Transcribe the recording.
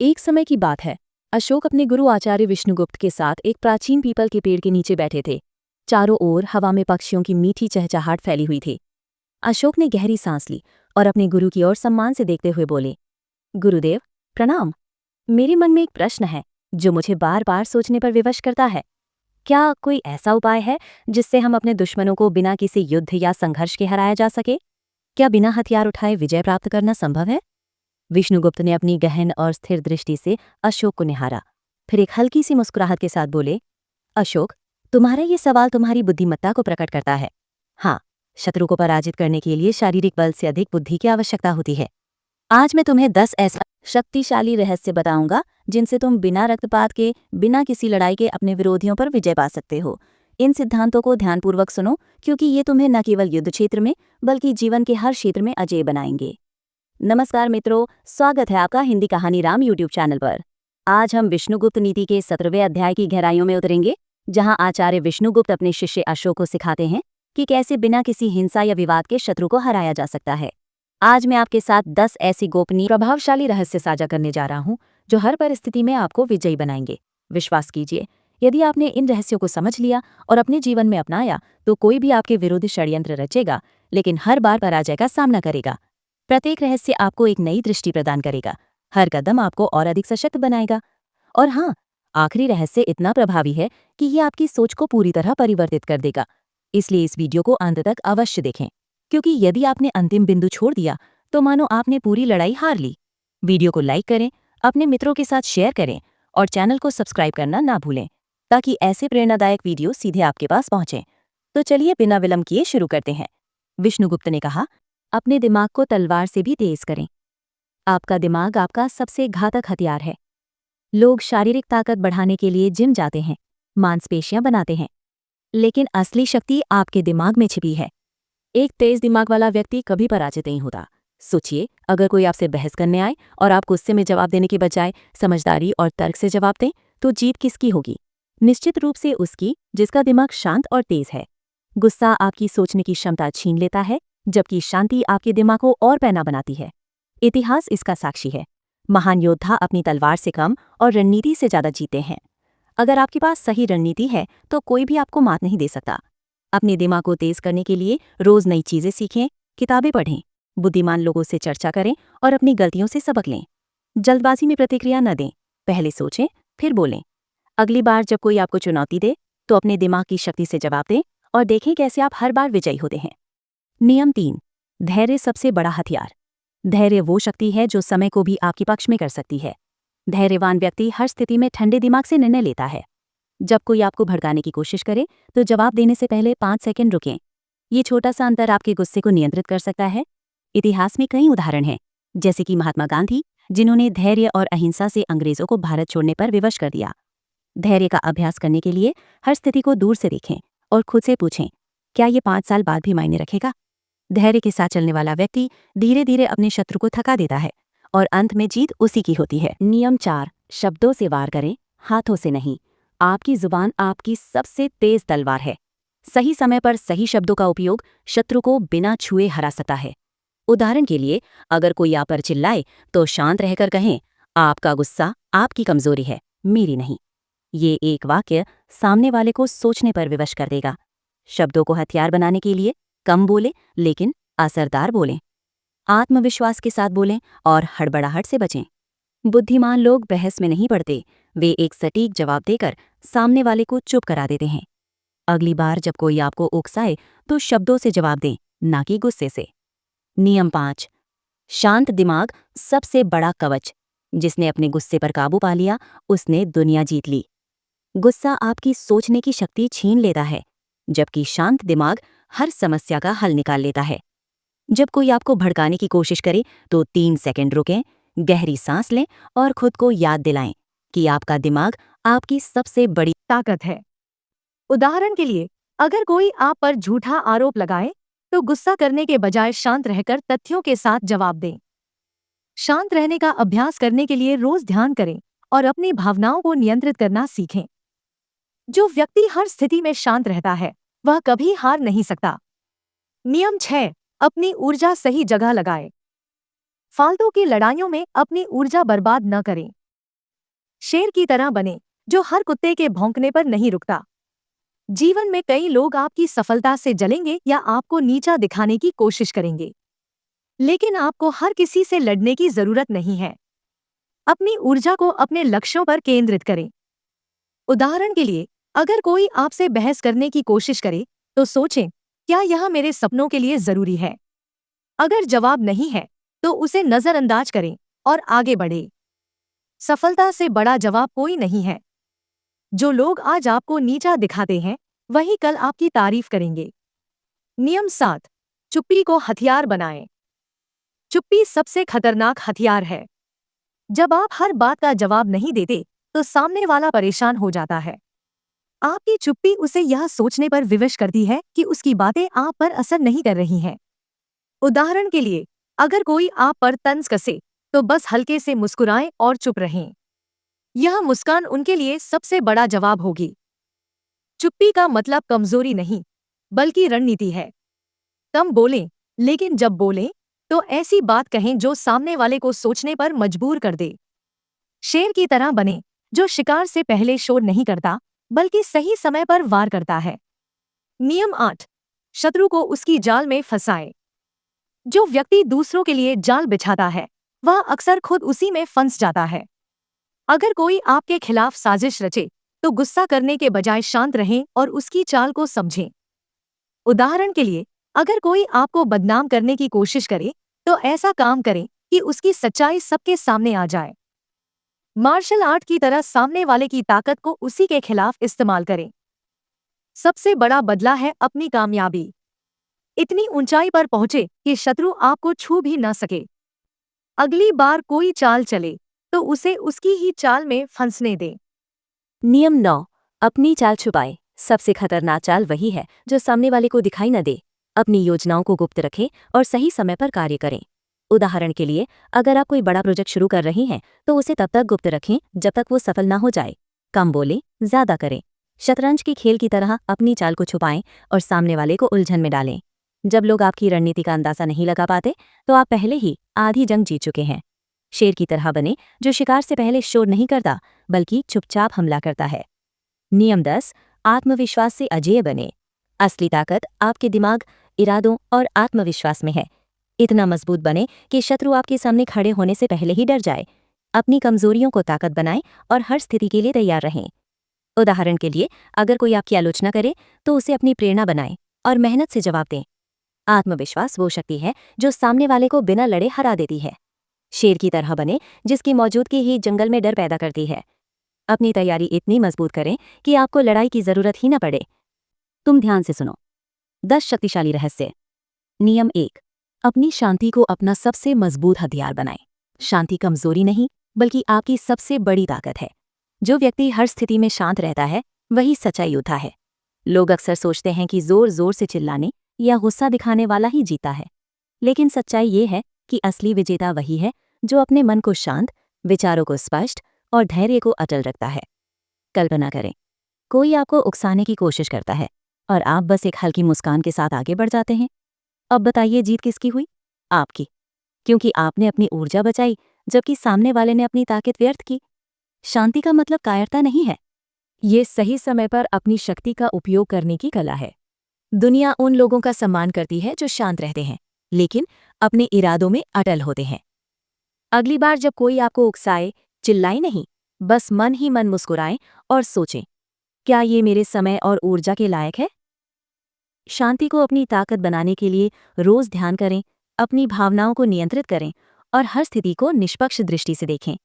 एक समय की बात है। अशोक अपने गुरु आचार्य विष्णुगुप्त के साथ एक प्राचीन पीपल के पेड़ के नीचे बैठे थे। चारों ओर हवा में पक्षियों की मीठी चहचहाट फैली हुई थी। अशोक ने गहरी सांस ली और अपने गुरु की ओर सम्मान से देखते हुए बोले, गुरुदेव प्रणाम। मेरे मन में एक प्रश्न है जो मुझे बार बार सोचने पर विवश करता है। क्या कोई ऐसा उपाय है जिससे हम अपने दुश्मनों को बिना किसी युद्ध या संघर्ष के हराया जा सके? क्या बिना हथियार उठाए विजय प्राप्त करना संभव है? विष्णुगुप्त ने अपनी गहन और स्थिर दृष्टि से अशोक को निहारा। फिर एक हल्की सी मुस्कुराहट के साथ बोले, अशोक, तुम्हारा ये सवाल तुम्हारी बुद्धिमत्ता को प्रकट करता है। हाँ, शत्रु को पराजित करने के लिए शारीरिक बल से अधिक बुद्धि की आवश्यकता होती है। आज मैं तुम्हें 10 ऐसा शक्तिशाली रहस्य बताऊंगा जिनसे तुम बिना रक्तपात के, बिना किसी लड़ाई के अपने विरोधियों पर विजय पा सकते हो। इन सिद्धांतों को ध्यानपूर्वक सुनो, क्योंकि ये तुम्हें न केवल युद्ध क्षेत्र में बल्कि जीवन के हर क्षेत्र में अजेय बनाएंगे। नमस्कार मित्रों, स्वागत है आपका हिंदी कहानी राम यूट्यूब चैनल पर। आज हम विष्णुगुप्त नीति के 17वें अध्याय की गहराइयों में उतरेंगे, जहां आचार्य विष्णुगुप्त अपने शिष्य अशोक को सिखाते हैं कि कैसे बिना किसी हिंसा या विवाद के शत्रु को हराया जा सकता है। आज मैं आपके साथ 10 ऐसी गोपनीय प्रभावशाली रहस्य साझा करने जा रहा हूं जो हर परिस्थिति में आपको विजयी बनाएंगे। विश्वास कीजिए, यदि आपने इन रहस्यों को समझ लिया और अपने जीवन में अपनाया तो कोई भी आपके विरुद्ध षड्यंत्र रचेगा, लेकिन हर बार पराजय का सामना करेगा। प्रत्येक रहस्य आपको एक नई दृष्टि प्रदान करेगा, हर कदम आपको और अधिक सशक्त बनाएगा। और हाँ, आखिरी रहस्य इतना प्रभावी है कि ये आपकी सोच को पूरी तरह परिवर्तित कर देगा। इसलिए इस वीडियो को अंत तक अवश्य देखें, क्योंकि यदि आपने अंतिम बिंदु छोड़ दिया तो मानो आपने पूरी लड़ाई हार ली। वीडियो को लाइक करें, अपने मित्रों के साथ शेयर करें और चैनल को सब्सक्राइब करना ना भूलें, ताकि ऐसे प्रेरणादायक वीडियो सीधे आपके पास पहुंचें। तो चलिए बिना विलंब किए शुरू करते हैं। विष्णुगुप्त ने कहा, अपने दिमाग को तलवार से भी तेज करें। आपका दिमाग आपका सबसे घातक हथियार है। लोग शारीरिक ताकत बढ़ाने के लिए जिम जाते हैं, मांसपेशियां बनाते हैं, लेकिन असली शक्ति आपके दिमाग में छिपी है। एक तेज दिमाग वाला व्यक्ति कभी पराजित नहीं होता। सोचिए, अगर कोई आपसे बहस करने आए और आप गुस्से में जवाब देने के बजाय समझदारी और तर्क से जवाब दें, तो जीत किसकी होगी? निश्चित रूप से उसकी जिसका दिमाग शांत और तेज है। गुस्सा आपकी सोचने की क्षमता छीन लेता है, जबकि शांति आपके दिमाग को और पैना बनाती है। इतिहास इसका साक्षी है। महान योद्धा अपनी तलवार से कम और रणनीति से ज्यादा जीते हैं। अगर आपके पास सही रणनीति है तो कोई भी आपको मात नहीं दे सकता। अपने दिमाग को तेज करने के लिए रोज नई चीजें सीखें, किताबें पढ़ें, बुद्धिमान लोगों से चर्चा करें और अपनी गलतियों से सबक लें। जल्दबाजी में प्रतिक्रिया न दें, पहले सोचें फिर बोलें। अगली बार जब कोई आपको चुनौती दे तो अपने दिमाग की शक्ति से जवाब दें और देखें कैसे आप हर बार विजयी होते हैं। नियम 3, धैर्य सबसे बड़ा हथियार। धैर्य वो शक्ति है जो समय को भी आपके पक्ष में कर सकती है। धैर्यवान व्यक्ति हर स्थिति में ठंडे दिमाग से निर्णय लेता है। जब कोई आपको भड़काने की कोशिश करे तो जवाब देने से पहले 5 सेकंड रुकें। ये छोटा सा अंतर आपके गुस्से को नियंत्रित कर सकता है। इतिहास में कई उदाहरण हैं, जैसे कि महात्मा गांधी, जिन्होंने धैर्य और अहिंसा से अंग्रेजों को भारत छोड़ने पर विवश कर दिया। धैर्य का अभ्यास करने के लिए हर स्थिति को दूर से देखें और खुद से पूछें, क्या ये 5 साल बाद भी मायने रखेगा? धैर्य के साथ चलने वाला व्यक्ति धीरे धीरे अपने शत्रु को थका देता है और अंत में जीत उसी की होती है। नियम 4, शब्दों से वार करें, हाथों से नहीं। आपकी जुबान आपकी सबसे तेज तलवार है। सही समय पर सही शब्दों का उपयोग शत्रु को बिना छुए हरा सकता है। उदाहरण के लिए, अगर कोई आप पर चिल्लाए तो शांत रहकर कहें, आपका गुस्सा आपकी कमजोरी है, मेरी नहीं। ये एक वाक्य सामने वाले को सोचने पर विवश कर देगा। शब्दों को हथियार बनाने के लिए कम बोलें, लेकिन असरदार बोलें। आत्मविश्वास के साथ बोलें और हड़बड़ाहट से बचें। बुद्धिमान लोग बहस में नहीं पड़ते, वे एक सटीक जवाब देकर सामने वाले को चुप करा देते हैं। अगली बार जब कोई आपको उकसाए तो शब्दों से जवाब दें, ना कि गुस्से से। नियम 5, शांत दिमाग सबसे बड़ा कवच। जिसने अपने गुस्से पर काबू पा लिया, उसने दुनिया जीत ली। गुस्सा आपकी सोचने की शक्ति छीन लेता है, जबकि शांत दिमाग हर समस्या का हल निकाल लेता है। जब कोई आपको भड़काने की कोशिश करे तो 3 सेकंड रुकें, गहरी सांस लें और खुद को याद दिलाएं कि आपका दिमाग आपकी सबसे बड़ी ताकत है। उदाहरण के लिए, अगर कोई आप पर झूठा आरोप लगाए तो गुस्सा करने के बजाय शांत रहकर तथ्यों के साथ जवाब दें। शांत रहने का अभ्यास करने के लिए रोज ध्यान करें और अपनी भावनाओं को नियंत्रित करना सीखें। जो व्यक्ति हर स्थिति में शांत रहता है वह कभी हार नहीं सकता। नियम 6, अपनी ऊर्जा सही जगह लगाएं। फालतू की लड़ाइयों में अपनी ऊर्जा बर्बाद न करें। शेर की तरह बने, जो हर कुत्ते के भौंकने पर नहीं रुकता। जीवन में कई लोग आपकी सफलता से जलेंगे या आपको नीचा दिखाने की कोशिश करेंगे, लेकिन आपको हर किसी से लड़ने की जरूरत नहीं है। अपनी ऊर्जा को अपने लक्ष्यों पर केंद्रित करें। उदाहरण के लिए, अगर कोई आपसे बहस करने की कोशिश करे, तो सोचें, क्या यह मेरे सपनों के लिए जरूरी है? अगर जवाब नहीं है, तो उसे नजरअंदाज करें और आगे बढ़े। सफलता से बड़ा जवाब कोई नहीं है। जो लोग आज आपको नीचा दिखाते हैं, वही कल आपकी तारीफ करेंगे। नियम 7, चुप्पी को हथियार बनाएं। चुप्पी सबसे खतरनाक हथियार है। जब आप हर बात का जवाब नहीं देते, तो सामने वाला परेशान हो जाता है। आपकी चुप्पी उसे यह सोचने पर विवश करती है कि उसकी बातें आप पर असर नहीं कर रही हैं। उदाहरण के लिए, अगर कोई आप पर तंज कसे, तो बस हल्के से मुस्कुराएं और चुप रहें। यह मुस्कान उनके लिए सबसे बड़ा जवाब होगी। चुप्पी का मतलब कमजोरी नहीं, बल्कि रणनीति है। कम बोलें, लेकिन जब बोलें, तो ऐसी बात कहें जो सामने वाले को सोचने पर मजबूर कर दे। शेर की तरह बने, जो शिकार से पहले शोर नहीं करता, बल्कि सही समय पर वार करता है। नियम 8, शत्रु को उसकी जाल में फंसाए। जो व्यक्ति दूसरों के लिए जाल बिछाता है, वह अक्सर खुद उसी में फंस जाता है। अगर कोई आपके खिलाफ साजिश रचे, तो गुस्सा करने के बजाय शांत रहें और उसकी चाल को समझें। उदाहरण के लिए, अगर कोई आपको बदनाम करने की कोशिश करे, तो ऐसा काम करें कि उसकी सच्चाई सबके सामने आ जाए। मार्शल आर्ट की तरह सामने वाले की ताकत को उसी के खिलाफ इस्तेमाल करें। सबसे बड़ा बदला है अपनी कामयाबी। इतनी ऊंचाई पर पहुंचे कि शत्रु आपको छू भी न सके। अगली बार कोई चाल चले, तो उसे उसकी ही चाल में फंसने दें। नियम 9, अपनी चाल छुपाए। सबसे खतरनाक चाल वही है जो सामने वाले को दिखाई न दे। अपनी योजनाओं को गुप्त रखें और सही समय पर कार्य करें। उदाहरण के लिए, अगर आप कोई बड़ा प्रोजेक्ट शुरू कर रही हैं, तो उसे तब तक गुप्त रखें जब तक वो सफल ना हो जाए। कम बोलें, ज्यादा करें। शतरंज की खेल की तरह अपनी चाल को छुपाएं और सामने वाले को उलझन में डालें। जब लोग आपकी रणनीति का अंदाजा नहीं लगा पाते, तो आप पहले ही आधी जंग जीत चुके हैं। शेर की तरह बने, जो शिकार से पहले शोर नहीं करता, बल्कि चुपचाप हमला करता है। नियम 10, आत्मविश्वास से अजेय बने। असली ताकत आपके दिमाग, इरादों और आत्मविश्वास में है। इतना मजबूत बने कि शत्रु आपके सामने खड़े होने से पहले ही डर जाए। अपनी कमजोरियों को ताकत बनाएं और हर स्थिति के लिए तैयार रहें। उदाहरण के लिए, अगर कोई आपकी आलोचना करे, तो उसे अपनी प्रेरणा बनाएं और मेहनत से जवाब दें। आत्मविश्वास वो शक्ति है जो सामने वाले को बिना लड़े हरा देती है। शेर की तरह बने, जिसकी मौजूदगी ही जंगल में डर पैदा करती है। अपनी तैयारी इतनी मजबूत करें कि आपको लड़ाई की जरूरत ही न पड़े। तुम ध्यान से सुनो। 10 शक्तिशाली रहस्य। नियम 1, अपनी शांति को अपना सबसे मजबूत हथियार बनाएं। शांति कमजोरी नहीं, बल्कि आपकी सबसे बड़ी ताकत है। जो व्यक्ति हर स्थिति में शांत रहता है, वही सच्चा योद्धा है। लोग अक्सर सोचते हैं कि जोर जोर से चिल्लाने या गुस्सा दिखाने वाला ही जीता है, लेकिन सच्चाई ये है कि असली विजेता वही है जो अपने मन को शांत, विचारों को स्पष्ट और धैर्य को अटल रखता है। कल्पना करें, कोई आपको उकसाने की कोशिश करता है और आप बस एक हल्की मुस्कान के साथ आगे बढ़ जाते हैं। अब बताइए, जीत किसकी हुई? आपकी, क्योंकि आपने अपनी ऊर्जा बचाई, जबकि सामने वाले ने अपनी ताकत व्यर्थ की। शांति का मतलब कायरता नहीं है, ये सही समय पर अपनी शक्ति का उपयोग करने की कला है। दुनिया उन लोगों का सम्मान करती है जो शांत रहते हैं, लेकिन अपने इरादों में अटल होते हैं। अगली बार जब कोई आपको उकसाए, चिल्लाए नहीं, बस मन ही मन मुस्कुराएं और सोचें, क्या ये मेरे समय और ऊर्जा के लायक है? शांति को अपनी ताकत बनाने के लिए रोज ध्यान करें, अपनी भावनाओं को नियंत्रित करें और हर स्थिति को निष्पक्ष दृष्टि से देखें।